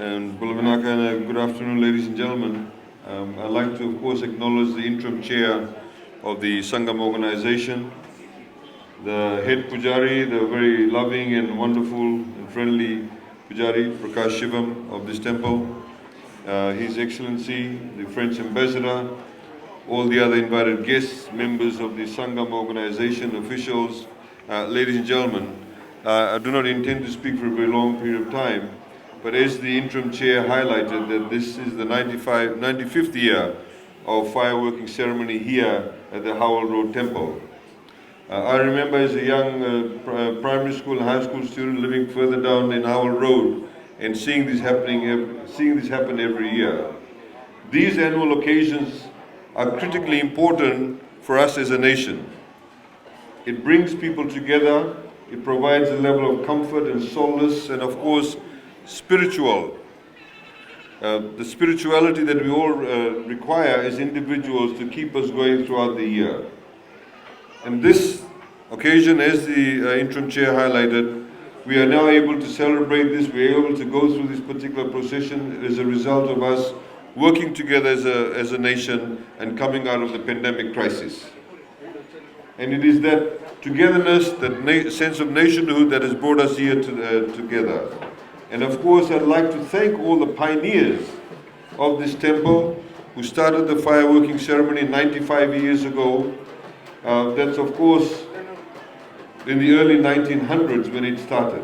And good afternoon, ladies and gentlemen. I'd like to, of course, acknowledge the interim chair of the Sangam organization, the head Pujari, the very loving and wonderful and friendly Pujari, Prakash Shivam of this temple, His Excellency, the French Ambassador, all the other invited guests, members of the Sangam organization, officials, ladies and gentlemen. I do not intend to speak for a very long period of time, but as the interim chair highlighted that this is the 95th year of fireworking ceremony here at the Howell Road Temple. I remember as a young primary school and high school student living further down in Howell Road and seeing this happen every year. These annual occasions are critically important for us as a nation. It brings people together, it provides a level of comfort and solace, and of course, the spirituality that we all require as individuals to keep us going throughout the year. And this occasion, as the interim chair highlighted, we are now able to celebrate this, we are able to go through this particular procession as a result of us working together as a nation and coming out of the pandemic crisis. And it is that togetherness, that sense of nationhood that has brought us here together. And of course, I'd like to thank all the pioneers of this temple who started the fireworking ceremony 95 years ago. That's of course in the early 1900s when it started.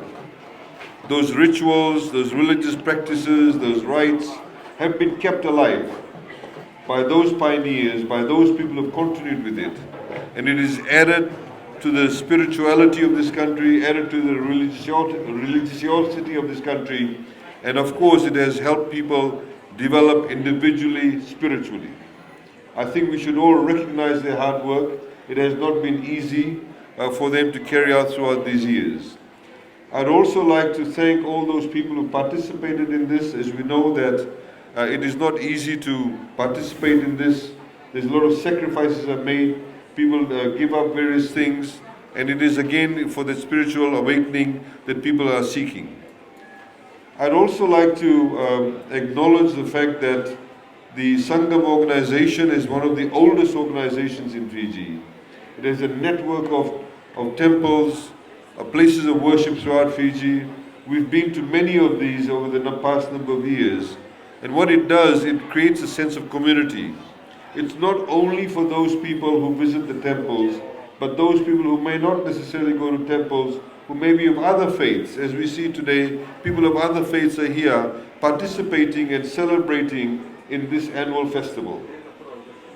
Those rituals, those religious practices, those rites have been kept alive by those pioneers, by those people who have continued with it. And it is added to the spirituality of this country, added to the religiosity of this country, and of course it has helped people develop individually, spiritually. I think we should all recognize their hard work. It has not been easy for them to carry out throughout these years. I'd also like to thank all those people who participated in this, as we know that it is not easy to participate in this. There's a lot of sacrifices are made. People give up various things, and it is again for the spiritual awakening that people are seeking. I'd also like to acknowledge the fact that the Sangam organization is one of the oldest organizations in Fiji. It has a network of temples, places of worship throughout Fiji. We've been to many of these over the past number of years. And what it does, it creates a sense of community. It's not only for those people who visit the temples, but those people who may not necessarily go to temples, who may be of other faiths. As we see today, people of other faiths are here participating and celebrating in this annual festival.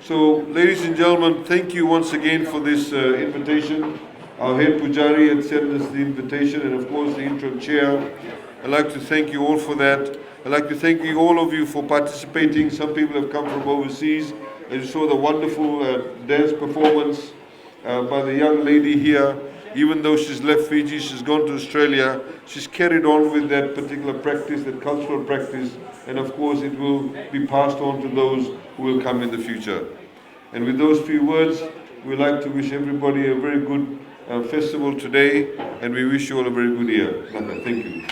So, ladies and gentlemen, thank you once again for this invitation. Our head Pujari had sent us the invitation, and of course the interim chair. I'd like to thank you all for that. I'd like to thank you, all of you, for participating. Some people have come from overseas. As you saw the wonderful dance performance by the young lady here. Even though she's left Fiji, she's gone to Australia, she's carried on with that particular practice, that cultural practice, and of course it will be passed on to those who will come in the future. And with those few words, we'd like to wish everybody a very good festival today, and we wish you all a very good year. Thank you.